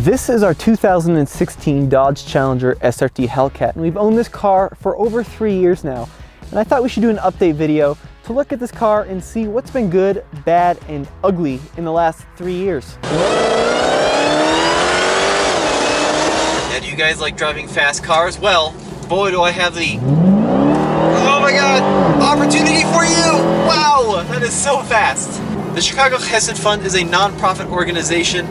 This is our 2016 Dodge Challenger SRT Hellcat, and we've owned this car for over 3 years now. And I thought we should do an update video to look at this car and see what's been good, bad, and ugly in the last 3 years. Now, do you guys like driving fast cars? Well, boy, do I have the, oh my God, opportunity for you! Wow, that is so fast. The Chicago Peasant Fund is a non-profit organization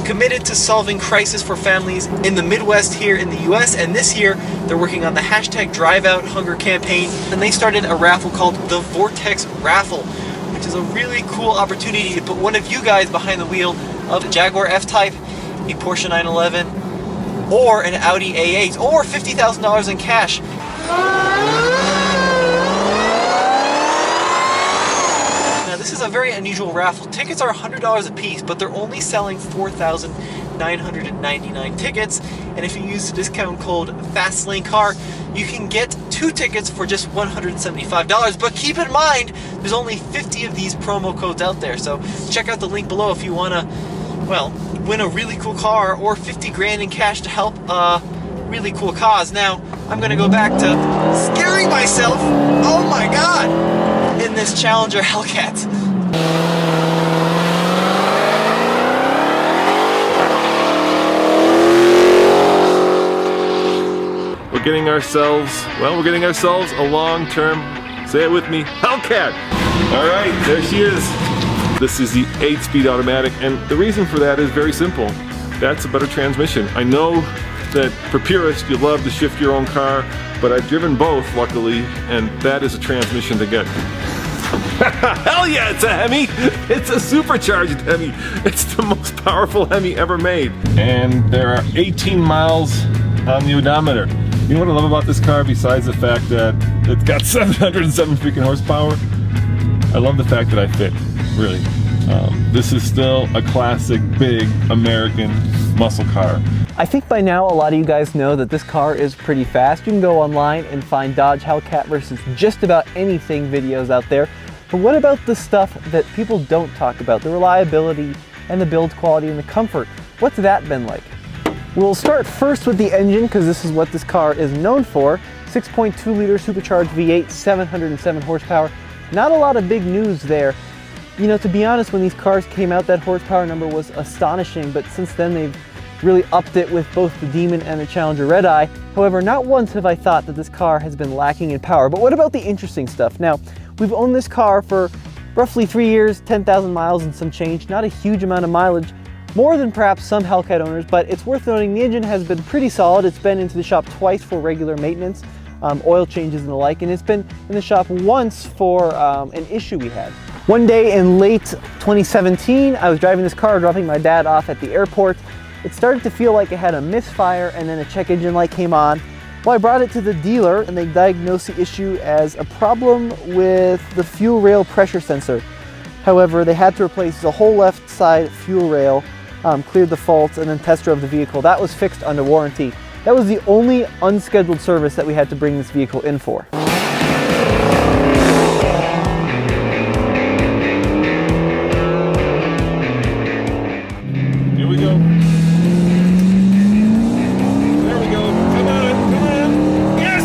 committed to solving crisis for families in the Midwest here in the US, and this year they're working on the hashtag Drive Out Hunger campaign, and they started a raffle called the Vortex Raffle, which is a really cool opportunity to put one of you guys behind the wheel of a Jaguar F-Type, a Porsche 911, or an Audi A8, or $50,000 in cash. This is a very unusual raffle. Tickets are $100 a piece, but they're only selling 4,999 tickets. And if you use the discount code FASTLANECAR, you can get 2 tickets for just $175. But keep in mind, there's only 50 of these promo codes out there. So check out the link below if you want to, well, win a really cool car or 50 grand in cash to help a really cool cause. Now, I'm going to go back to scaring myself. Oh my God! In this Challenger Hellcat. We're getting ourselves a long-term, say it with me, Hellcat. All right, there she is. This is the 8-speed automatic, and the reason for that is very simple. That's a better transmission. I know that for purists, you love to shift your own car, but I've driven both, luckily, and that is a transmission to get. Hell yeah, it's a Hemi! It's a supercharged Hemi. It's the most powerful Hemi ever made. And there are 18 miles on the odometer. You know what I love about this car besides the fact that it's got 707 freaking horsepower? I love the fact that I fit, really. This is still a classic, big American muscle car. I think by now a lot of you guys know that this car is pretty fast. You can go online and find Dodge Hellcat versus just about anything videos out there. But what about the stuff that people don't talk about? The reliability and the build quality and the comfort. What's that been like? We'll start first with the engine, because this is what this car is known for. 6.2 liter supercharged V8, 707 horsepower. Not a lot of big news there. You know, to be honest, when these cars came out, that horsepower number was astonishing, but since then they've really upped it with both the Demon and the Challenger Red Eye. However, not once have I thought that this car has been lacking in power. But what about the interesting stuff? Now, we've owned this car for roughly 3 years, 10,000 miles and some change. Not a huge amount of mileage, more than perhaps some Hellcat owners, but it's worth noting the engine has been pretty solid. It's been into the shop twice for regular maintenance, oil changes and the like, and it's been in the shop once for an issue we had. One day in late 2017, I was driving this car, dropping my dad off at the airport. It started to feel like it had a misfire, and then a check engine light came on. Well, I brought it to the dealer, and they diagnosed the issue as a problem with the fuel rail pressure sensor. However, they had to replace the whole left side fuel rail, cleared the faults, and then test drove the vehicle. That was fixed under warranty. That was the only unscheduled service that we had to bring this vehicle in for. Here we go. There we go. Come on, come on. Yes!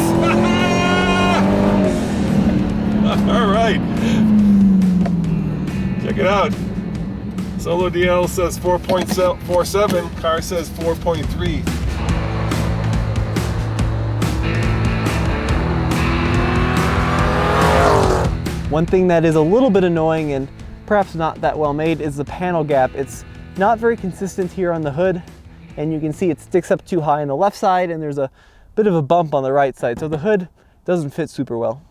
All right. Check it out. Solo DL says 4.47. Car says 4.3. One thing that is a little bit annoying and perhaps not that well made is the panel gap. It's not very consistent here on the hood, and you can see it sticks up too high on the left side, and there's a bit of a bump on the right side, so the hood doesn't fit super well.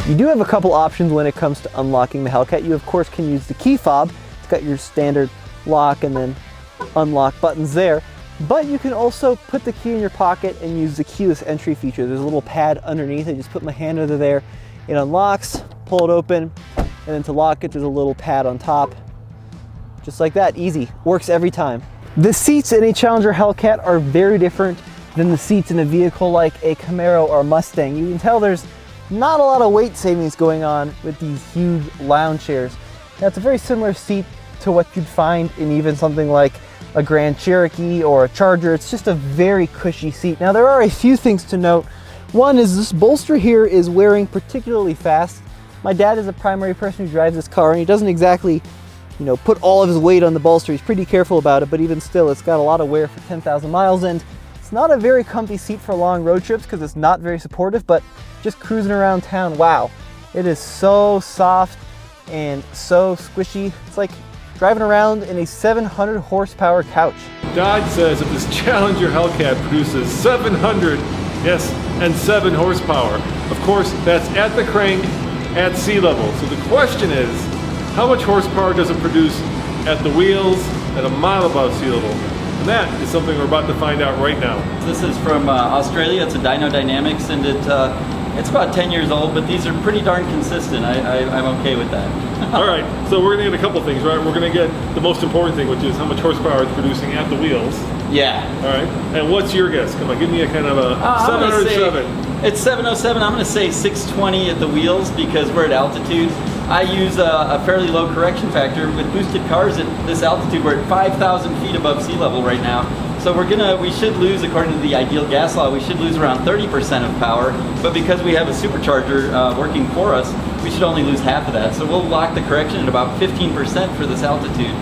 You do have a couple options when it comes to unlocking the Hellcat. You of course can use the key fob. It's got your standard lock and then unlock buttons there. But you can also put the key in your pocket and use the keyless entry feature. There's a little pad underneath. I just put my hand under there. It unlocks, pull it open, and then to lock it, there's a little pad on top. Just like that, easy. Works every time. The seats in a Challenger Hellcat are very different than the seats in a vehicle like a Camaro or Mustang. You can tell there's not a lot of weight savings going on with these huge lounge chairs. Now, it's a very similar seat to what you'd find in even something like a Grand Cherokee or a Charger. It's just a very cushy seat. Now there are a few things to note. One is this bolster here is wearing particularly fast. My dad is a primary person who drives this car, and he doesn't exactly, you know, put all of his weight on the bolster. He's pretty careful about it, but even still, it's got a lot of wear for 10,000 miles, and it's not a very comfy seat for long road trips because it's not very supportive, but just cruising around town, wow. It is so soft and so squishy. It's like driving around in a 700 horsepower couch. Dodge says that this Challenger Hellcat produces 700, yes, and 7 horsepower. Of course, that's at the crank, at sea level. So the question is, how much horsepower does it produce at the wheels at a mile above sea level? And that is something we're about to find out right now. This is from Australia. It's a Dyno Dynamics, and it's about 10 years old, but these are pretty darn consistent. I'm okay with that. All right, so we're gonna get a couple things, right? We're gonna get the most important thing, which is how much horsepower it's producing at the wheels. Yeah. All right, and what's your guess? Come on, give me a kind of a 707. It's 707. I'm gonna say 620 at the wheels because we're at altitude. I use a fairly low correction factor. With boosted cars at this altitude, we're at 5,000 feet above sea level right now. So we should lose, according to the ideal gas law, we should lose around 30% of power, but because we have a supercharger working for us, we should only lose half of that. So we'll lock the correction at about 15% for this altitude.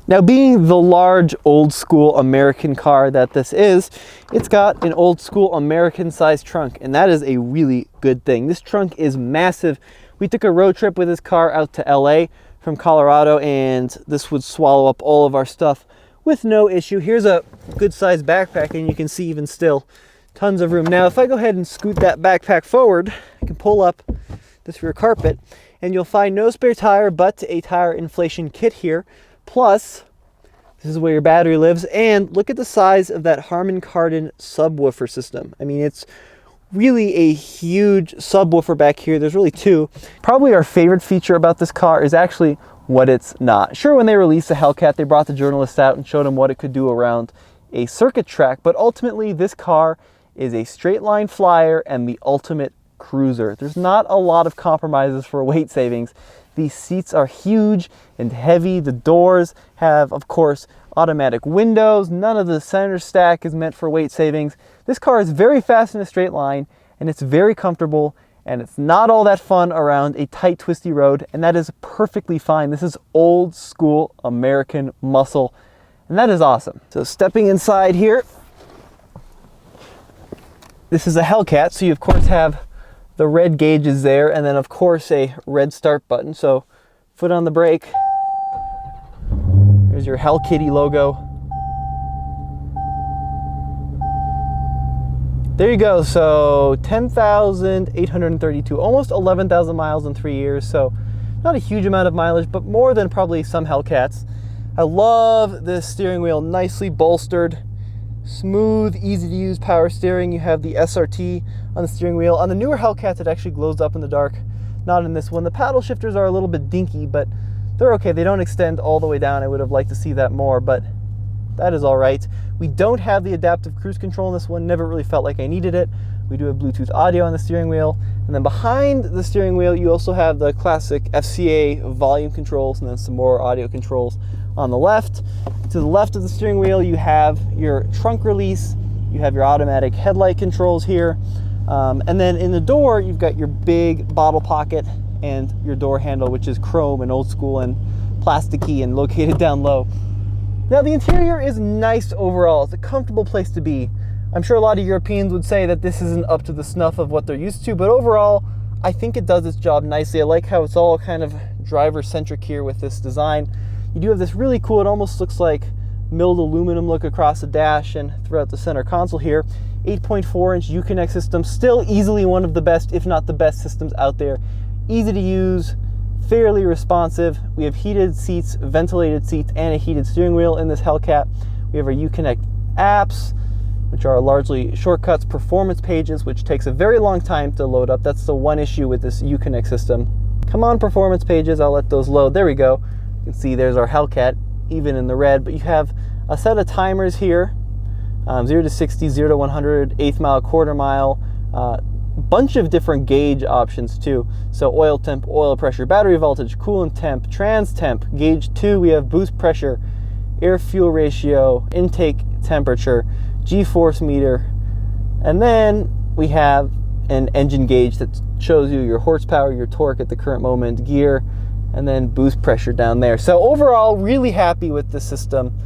Now, being the large old school American car that this is, it's got an old school American sized trunk, and that is a really good thing. This trunk is massive. We took a road trip with this car out to LA from Colorado, and this would swallow up all of our stuff with no issue. Here's a good sized backpack, and you can see even still tons of room. Now, if I go ahead and scoot that backpack forward, I can pull up this rear carpet, and you'll find no spare tire but a tire inflation kit here. Plus, this is where your battery lives, and look at the size of that Harman Kardon subwoofer system. I mean, it's really a huge subwoofer back here. There's really two. Probably our favorite feature about this car is actually what it's not. Sure, when they released the Hellcat, they brought the journalists out and showed them what it could do around a circuit track, but ultimately this car is a straight line flyer and the ultimate cruiser. There's not a lot of compromises for weight savings. These seats are huge and heavy. The doors have, of course, automatic windows. None of the center stack is meant for weight savings. This car is very fast in a straight line, and it's very comfortable, and it's not all that fun around a tight, twisty road, and that is perfectly fine. This is old school American muscle, and that is awesome. So stepping inside here, this is a Hellcat, so you of course have the red gauges there, and then of course a red start button. So foot on the brake, there's your Hell Kitty logo. There you go. So 10,832, almost 11,000 miles in 3 years. So not a huge amount of mileage, but more than probably some Hellcats. I love this steering wheel, nicely bolstered, smooth, easy to use power steering. You have the SRT on the steering wheel. On the newer Hellcats, it actually glows up in the dark. Not in this one. The paddle shifters are a little bit dinky, but they're okay. They don't extend all the way down. I would have liked to see that more, but that is all right. We don't have the adaptive cruise control in this one. Never really felt like I needed it. We do have Bluetooth audio on the steering wheel. And then behind the steering wheel, you also have the classic FCA volume controls and then some more audio controls on the left. To the left of the steering wheel, you have your trunk release. You have your automatic headlight controls here. And then in the door, you've got your big bottle pocket and your door handle, which is chrome and old school and plasticky and located down low. Now, the interior is nice overall. It's a comfortable place to be. I'm sure a lot of Europeans would say that this isn't up to the snuff of what they're used to, but overall, I think it does its job nicely. I like how it's all kind of driver-centric here with this design. You do have this really cool, it almost looks like milled aluminum look across the dash and throughout the center console here. 8.4-inch Uconnect system, still easily one of the best, if not the best systems out there. Easy to use, fairly responsive. We have heated seats, ventilated seats, and a heated steering wheel in this Hellcat. We have our Uconnect apps, which are largely shortcuts, performance pages, which takes a very long time to load up. That's the one issue with this Uconnect system. Come on, performance pages, I'll let those load. There we go. You can see there's our Hellcat, even in the red, but you have a set of timers here. 0 to 60, 0 to 100, eighth mile, quarter mile, bunch of different gauge options too. So oil temp, oil pressure, battery voltage, coolant temp, trans temp. Gauge 2, we have boost pressure, air fuel ratio, intake temperature, G-force meter, and then we have an engine gauge that shows you your horsepower, your torque at the current moment, gear, and then boost pressure down there. So overall, really happy with the system.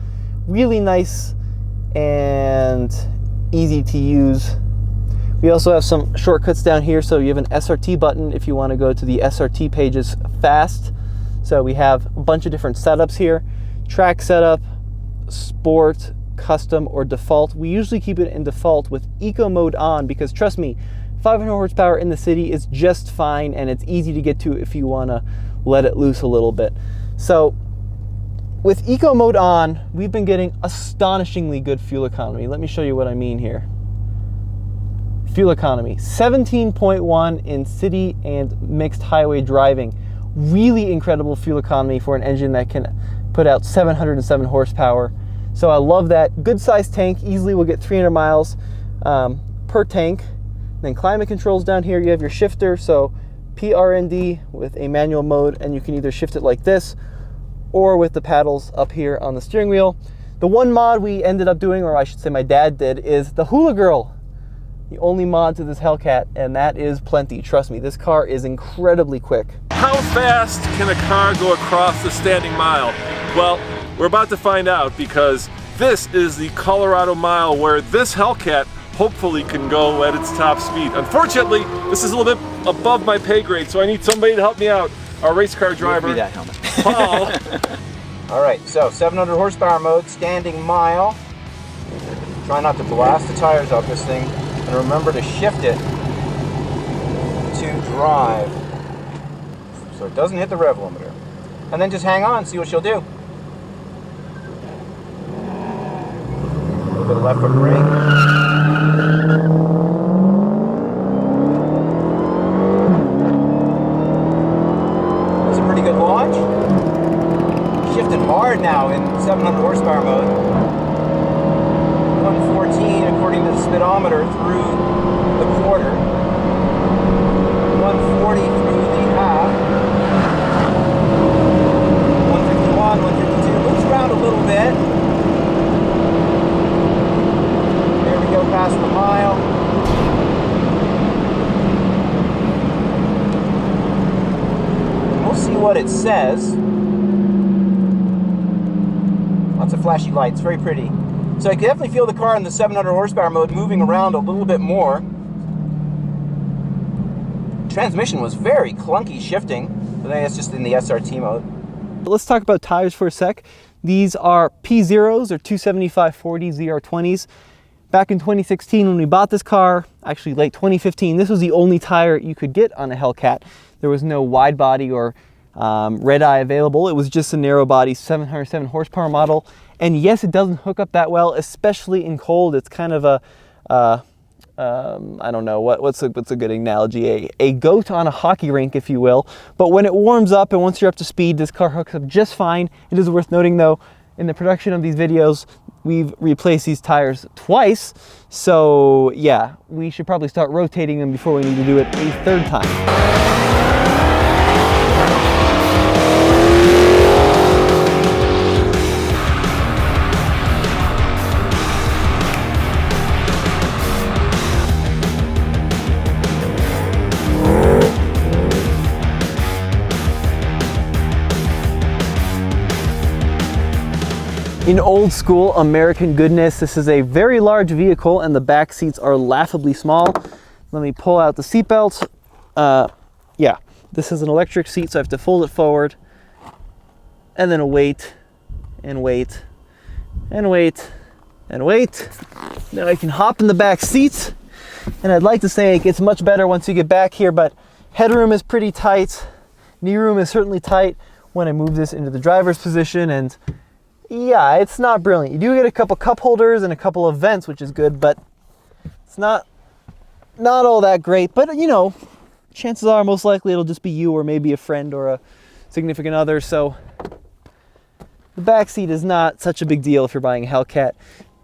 Really nice and easy to use. We also have some shortcuts down here. So you have an SRT button if you want to go to the SRT pages fast. So we have a bunch of different setups here. Track setup, sport, custom, or default. We usually keep it in default with eco mode on because trust me, 500 horsepower in the city is just fine and it's easy to get to if you want to let it loose a little bit. So with eco mode on, we've been getting astonishingly good fuel economy. Let me show you what I mean here. Fuel economy, 17.1 in city and mixed highway driving. Really incredible fuel economy for an engine that can put out 707 horsepower. So I love that. Good sized tank, easily will get 300 miles per tank. Then climate controls down here, you have your shifter, so PRND with a manual mode, and you can either shift it like this or with the paddles up here on the steering wheel. The one mod we ended up doing, or I should say my dad did, is the Hula Girl. The only mod to this Hellcat, and that is plenty. Trust me, this car is incredibly quick. How fast can a car go across the standing mile? Well, we're about to find out because this is the Colorado Mile where this Hellcat hopefully can go at its top speed. Unfortunately, this is a little bit above my pay grade, so I need somebody to help me out. Our race car driver, Give me that helmet. Paul. All right, so 700 horsepower mode, standing mile. Try not to blast the tires off this thing, and remember to shift it to drive so it doesn't hit the rev limiter. And then just hang on, see what she'll do. A little bit of left foot brake. Hard now in 700 horsepower mode. 114 according to the speedometer through the quarter. 140 through the half. 151, 152. Moves around a little bit. There we go, past the mile. We'll see what it says. Lots of flashy lights, very pretty. So I can definitely feel the car in the 700 horsepower mode moving around a little bit more. Transmission was very clunky shifting, but that's just in the SRT mode. Let's talk about tires for a sec. These are P0s or 275/40 ZR20s. Back in 2016 when we bought this car, actually late 2015, this was the only tire you could get on a Hellcat. There was no wide body or red eye available. It was just a narrow body 707 horsepower model, and yes, it doesn't hook up that well, especially in cold. It's kind of a I don't know what's a good analogy, a goat on a hockey rink, if you will. But when it warms up and once you're up to speed, this car hooks up just fine. It is worth noting though, in the production of these videos, we've replaced these tires twice, so yeah, we should probably start rotating them before we need to do it a third time. In old school American goodness, this is a very large vehicle and the back seats are laughably small. Let me pull out the seat belts. Yeah, this is an electric seat, so I have to fold it forward and then wait and wait and wait, and wait. Now I can hop in the back seats, and I'd like to say it gets much better once you get back here, but headroom is pretty tight. Knee room is certainly tight when I move this into the driver's position, and yeah, it's not brilliant. You do get a couple cup holders and a couple of vents, which is good, but it's not all that great. But you know, chances are most likely it'll just be you or maybe a friend or a significant other, so the back seat is not such a big deal if you're buying a Hellcat.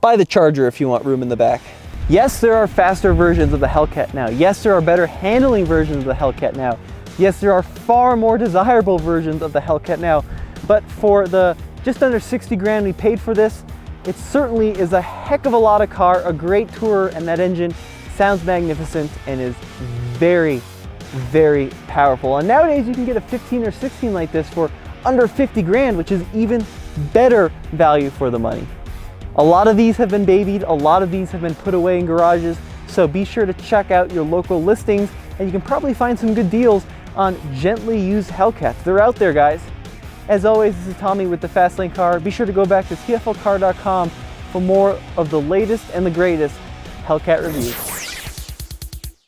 Buy the Charger if you want room in the back. Yes, there are faster versions of the Hellcat now. Yes, there are better handling versions of the Hellcat now. Yes, there are far more desirable versions of the Hellcat now. But for the just under 60 grand we paid for this, it certainly is a heck of a lot of car, a great tourer, and that engine sounds magnificent and is very, very powerful. And nowadays you can get a 15 or 16 like this for under 50 grand, which is even better value for the money. A lot of these have been babied, a lot of these have been put away in garages, so be sure to check out your local listings, and you can probably find some good deals on gently used Hellcats. They're out there, guys. As always, this is Tommy with the Fastlane Car. Be sure to go back to tflcar.com for more of the latest and the greatest Hellcat reviews.